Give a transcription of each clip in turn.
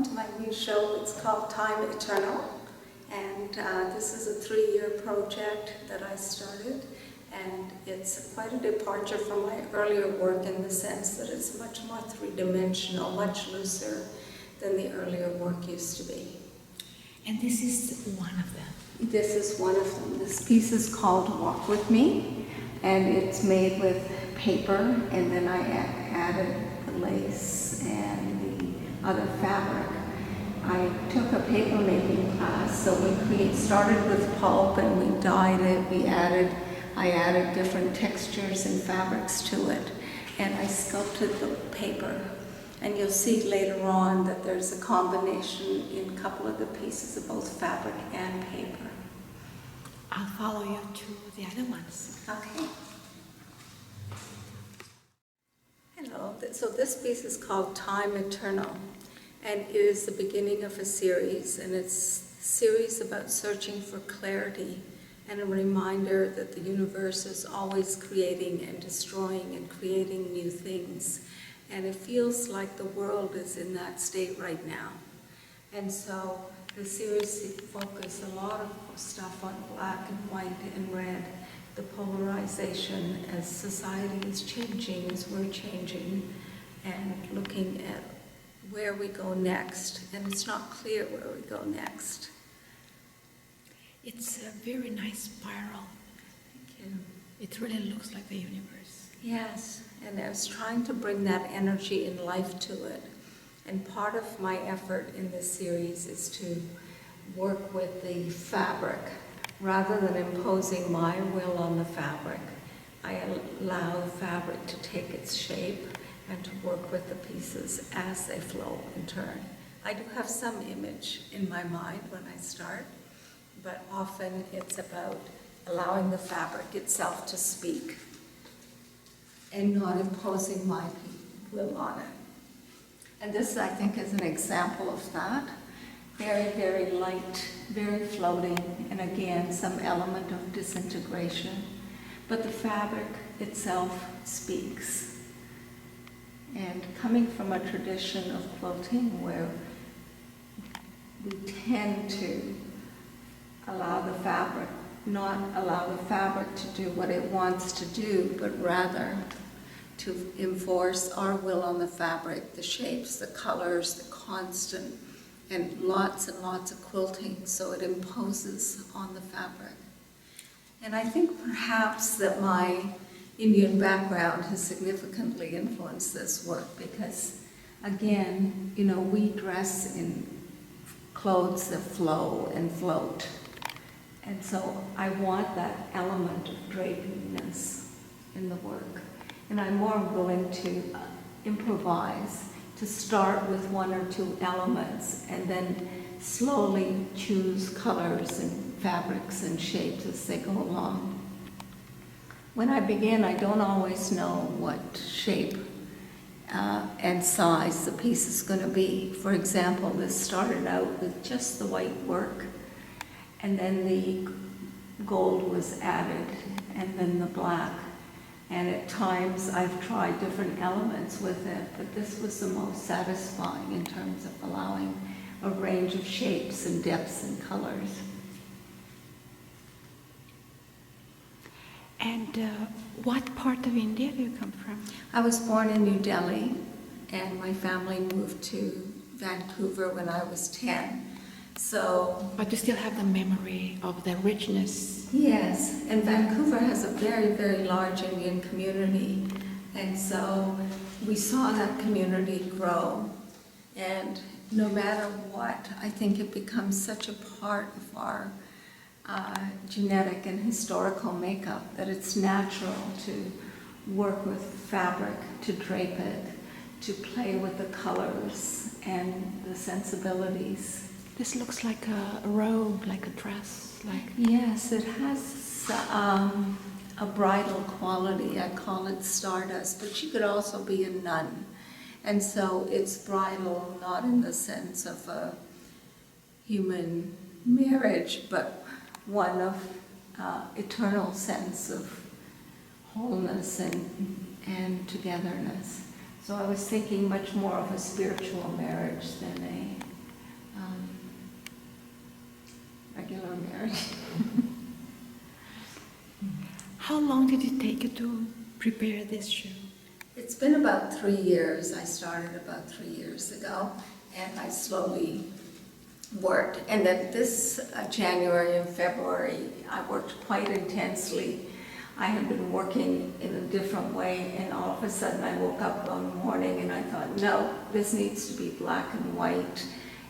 welcome to my new show. It's called Time Eternal, and this is a 3-year project that I started, and it's quite a departure from my earlier work in the sense that it's much more three-dimensional, much looser than the earlier work used to be. And this is one of them. This is one of them. This piece is called Walk With Me, and it's made with paper, and then I added the lace and the other fabric. I took a paper making class, so we started with pulp and we dyed it. I added different textures and fabrics to it, and I sculpted the paper. And you'll see later on that there's a combination in a couple of the pieces of both fabric and paper. I'll follow you to the other ones. Okay. Hello. So this piece is called Time Eternal, and it is the beginning of a series, and it's a series about searching for clarity and a reminder that the universe is always creating and destroying and creating new things. And it feels like the world is in that state right now. And so the series focuses a lot of stuff on black and white and red, the polarization as society is changing, as we're changing, and looking at where we go next. And it's not clear where we go next. It's a very nice spiral. Thank you. It really looks like the universe. Yes, and I was trying to bring that energy and life to it. And part of my effort in this series is to work with the fabric. Rather than imposing my will on the fabric, I allow the fabric to take its shape and to work with the pieces as they flow and turn. I do have some image in my mind when I start, but often it's about allowing the fabric itself to speak and not imposing my will on it. And this, I think, is an example of that. Very, very light, very floating, and again, some element of disintegration. But the fabric itself speaks. And coming from a tradition of quilting where we tend to not allow the fabric to do what it wants to do, but rather to enforce our will on the fabric, the shapes, the colors, the constant, and lots of quilting, so it imposes on the fabric. And I think perhaps that my Indian background has significantly influenced this work because, again, we dress in clothes that flow and float. And so I want that element of drapiness in the work. And I'm more willing to improvise, to start with one or two elements and then slowly choose colors and fabrics and shapes as they go along. When I begin, I don't always know what shape and size the piece is going to be. For example, this started out with just the white work, and then the gold was added, and then the black. And at times I've tried different elements with it, but this was the most satisfying in terms of allowing a range of shapes and depths and colors. And what part of India do you come from? I was born in New Delhi, and my family moved to Vancouver when I was 10. But you still have the memory of the richness. Yes, and Vancouver has a very, very large Indian community, and so we saw that community grow, and no matter what, I think it becomes such a part of our genetic and historical makeup that it's natural to work with fabric, to drape it, to play with the colors and the sensibilities. This looks like a robe, like a dress, like... Yes, it has a bridal quality. I call it stardust, but she could also be a nun. And so it's bridal, not in the sense of a human marriage, but one of eternal sense of wholeness and togetherness. So I was thinking much more of a spiritual marriage than a ordinary. How long did it take you to prepare this show? It's been about 3 years. I started about 3 years ago, and I slowly worked. And then this January and February, I worked quite intensely. I had been working in a different way, and all of a sudden I woke up one morning and I thought, no, this needs to be black and white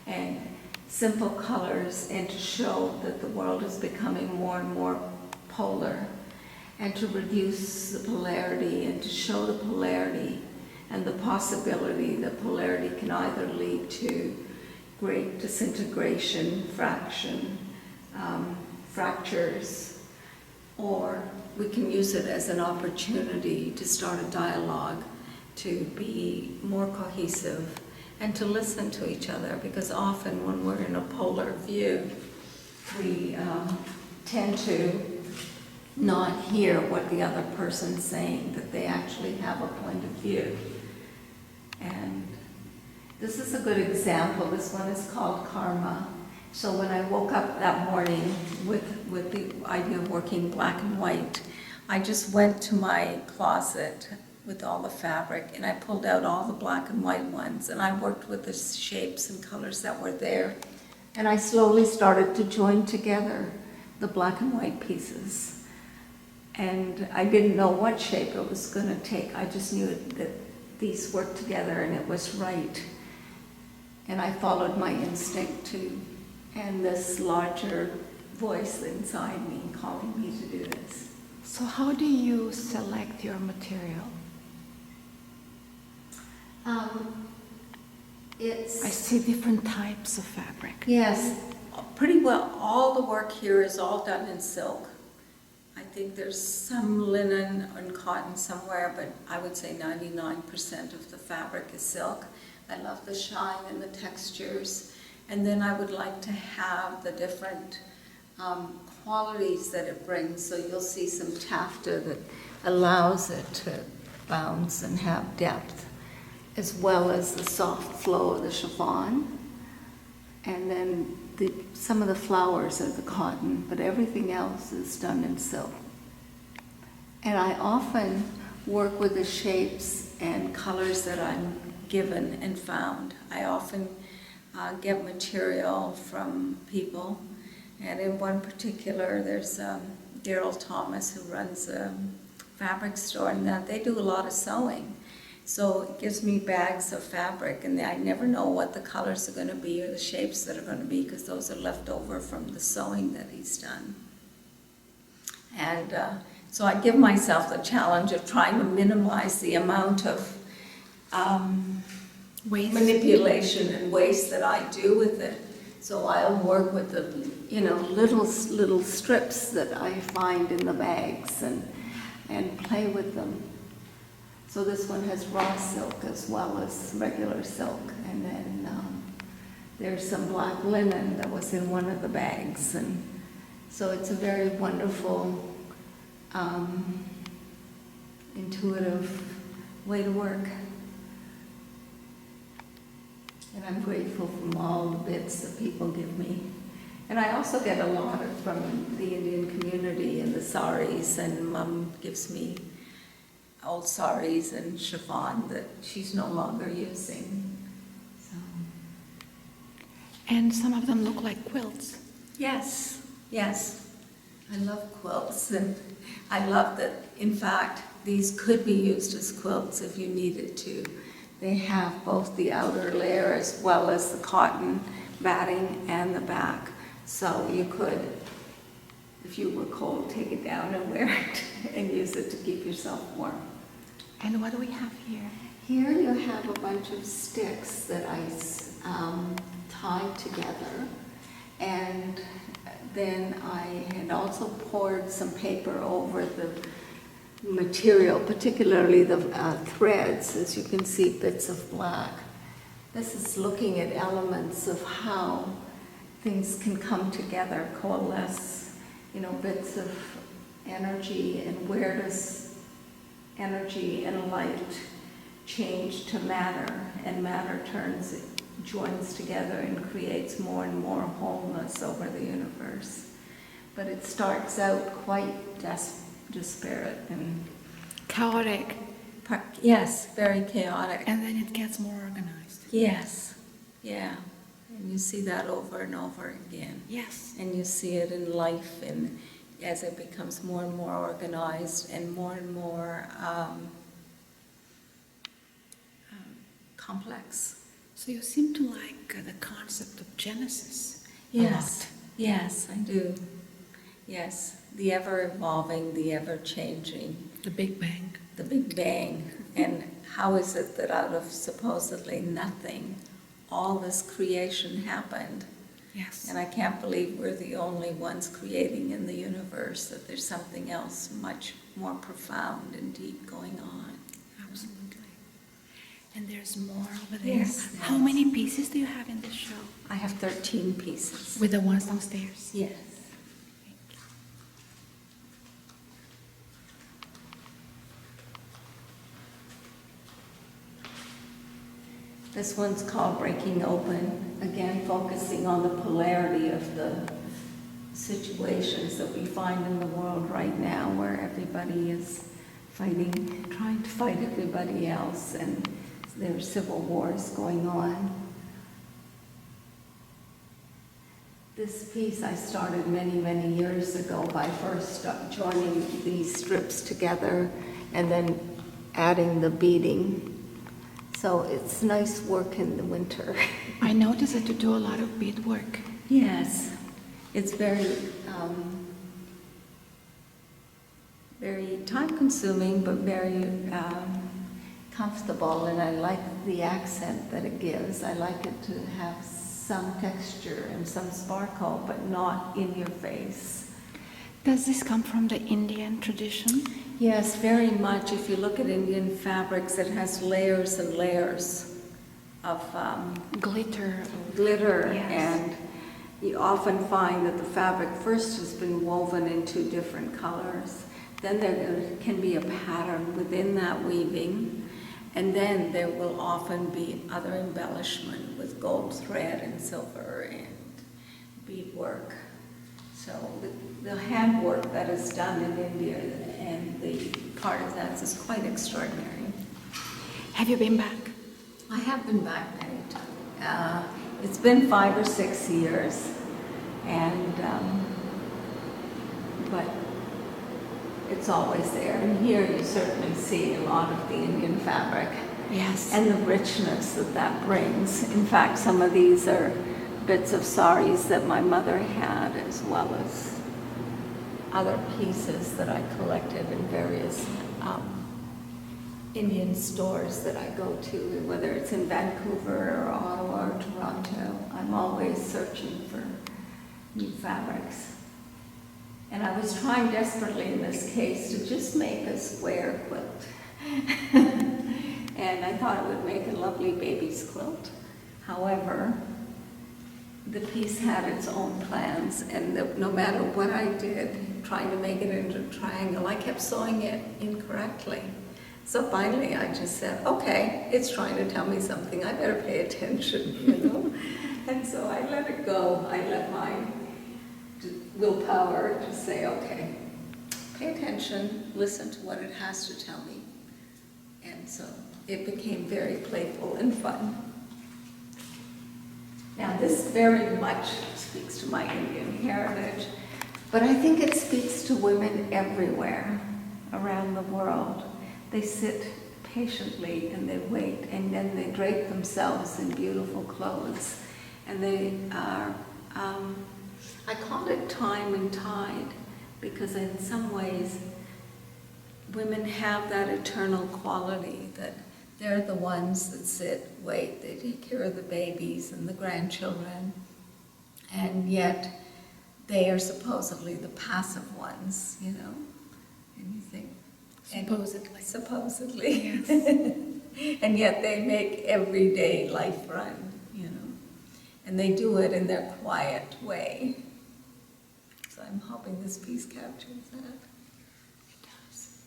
and simple colors, and to show that the world is becoming more and more polar, and to reduce the polarity and to show the polarity and the possibility that polarity can either lead to great disintegration, fractures, or we can use it as an opportunity to start a dialogue, to be more cohesive, and to listen to each other, because often when we're in a polar view, we tend to not hear what the other person's saying, that they actually have a point of view. And this is a good example. This one is called Karma. So when I woke up that morning with the idea of working black and white, I just went to my closet with all the fabric and I pulled out all the black and white ones, and I worked with the shapes and colors that were there. And I slowly started to join together the black and white pieces. And I didn't know what shape it was going to take. I just knew that these worked together and it was right. And I followed my instinct too, and this larger voice inside me calling me to do this. So how do you select your material? I see different types of fabric. Yes, pretty well all the work here is all done in silk. I think there's some linen and cotton somewhere, but I would say 99% of the fabric is silk. I love the shine and the textures. And then I would like to have the different qualities that it brings. So you'll see some taffeta that allows it to bounce and have depth, as well as the soft flow of the chiffon. And then some of the flowers are the cotton, but everything else is done in silk. And I often work with the shapes and colors that I'm given and found. I often get material from people, and in one particular, there's Daryl Thomas, who runs a fabric store, and they do a lot of sewing. So it gives me bags of fabric, and I never know what the colors are going to be or the shapes that are going to be, because those are left over from the sewing that he's done. And so I give myself the challenge of trying to minimize the amount of manipulation and waste that I do with it. So I'll work with the, little strips that I find in the bags and play with them. So this one has raw silk as well as regular silk, and then there's some black linen that was in one of the bags, and so it's a very wonderful, intuitive way to work. And I'm grateful from all the bits that people give me. And I also get a lot from the Indian community and the saris, and Mum gives me old saris and chiffon that she's no longer using. So. And some of them look like quilts. Yes. I love quilts, and I love that, in fact, these could be used as quilts if you needed to. They have both the outer layer as well as the cotton batting and the back. So you could, if you were cold, take it down and wear it and use it to keep yourself warm. And what do we have here? Here you have a bunch of sticks that I tied together, and then I had also poured some paper over the material, particularly the threads. As you can see, bits of black. This is looking at elements of how things can come together, coalesce, bits of energy, and where does energy and light change to matter, and matter joins together and creates more and more wholeness over the universe. but it starts out quite disparate and Chaotic. yes, very chaotic. And then it gets more organized. Yes, yeah, and you see that over and over again. Yes. And you see it in life, and as it becomes more and more organized and more complex. So you seem to like the concept of Genesis. Yes, yes, I do. Yes, the ever-evolving, the ever-changing. The Big Bang. The Big Bang. And how is it that out of supposedly nothing, all this creation happened? Yes. And I can't believe we're the only ones creating in the universe, that there's something else much more profound and deep going on. Absolutely. And there's more over there. Yes. How many pieces do you have in this show? I have 13 pieces. With the ones downstairs? Yes. This one's called Breaking Open, again focusing on the polarity of the situations that we find in the world right now, where everybody is fighting, trying to fight everybody else, and there are civil wars going on. This piece I started many years ago by first joining these strips together and then adding the beading. So it's nice work in the winter. I noticed that you do a lot of beadwork. Yes, it's very time-consuming, but very comfortable, and I like the accent that it gives. I like it to have some texture and some sparkle, but not in your face. Does this come from the Indian tradition? Yes, very much. If you look at Indian fabrics, it has layers and layers of Glitter. glitter, Yes. and you often find that the fabric first has been woven in 2 different colors. Then there can be a pattern within that weaving, and then there will often be other embellishment with gold thread and silver and beadwork. So the handwork that is done in India and the part of that is quite extraordinary. Have you been back? I have been back many times. It's been 5 or 6 years, and but it's always there. And here you certainly see a lot of the Indian fabric. Yes. And the richness that that brings. In fact, some of these are bits of saris that my mother had, as well as other pieces that I collected in various Indian stores that I go to, whether it's in Vancouver or Ottawa or Toronto. I'm always searching for new fabrics. And I was trying desperately in this case to just make a square quilt. And I thought it would make a lovely baby's quilt. However, the piece had its own plans, and no matter what I did, trying to make it into a triangle, I kept sewing it incorrectly. So finally I just said, okay, it's trying to tell me something, I better pay attention, you know? And so I let it go. I let my willpower just say, okay, pay attention, listen to what it has to tell me. And so it became very playful and fun. Now this very much speaks to my Indian heritage, but I think it speaks to women everywhere around the world. They sit patiently and they wait, and then they drape themselves in beautiful clothes. And they are, I call it time and tide, because in some ways women have that eternal quality that they're the ones that sit, wait, they take care of the babies and the grandchildren, and yet they are supposedly the passive ones, you know? And you think, Supposedly. Supposedly. Yes. And yet they make everyday life run, you know? And they do it in their quiet way. So I'm hoping this piece captures that. It does.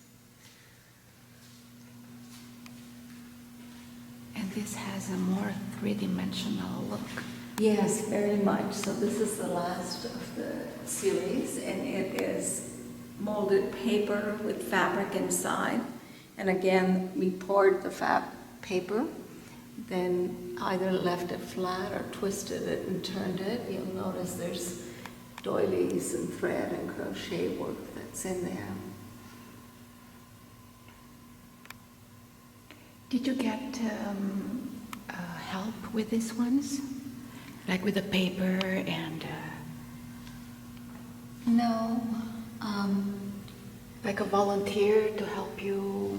And this has a more three-dimensional look. Yes, very much. So this is the last of the series, and it is molded paper with fabric inside. And again, we poured the paper, then either left it flat or twisted it and turned it. You'll notice there's doilies and thread and crochet work that's in there. Did you get help with these ones? Like with the paper and... No. like a volunteer to help you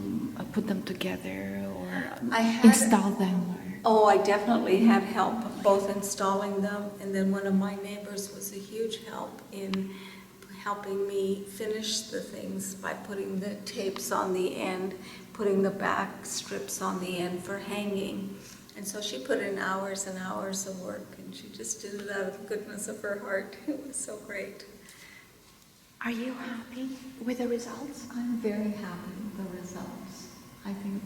put them together or I had- install them? Or... Oh, I definitely had help both installing them, and then one of my neighbors was a huge help in helping me finish the things by putting the tapes on the end, putting the back strips on the end for hanging. And so she put in hours and hours of work, and she just did it out of the goodness of her heart. It was so great. Are you happy with the results? I'm very happy with the results. I think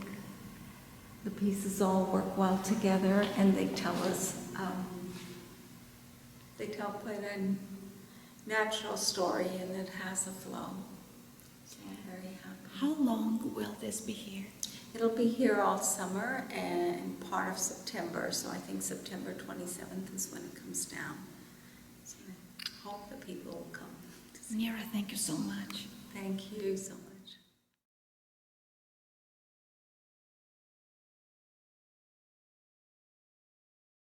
the pieces all work well together, and they tell us, they tell quite a natural story, and it has a flow. So I'm very happy. How long will this be here? It'll be here all summer and part of September, so I think September 27th is when it comes down. So I hope that people will come. Neera, thank you so much. Thank you so much.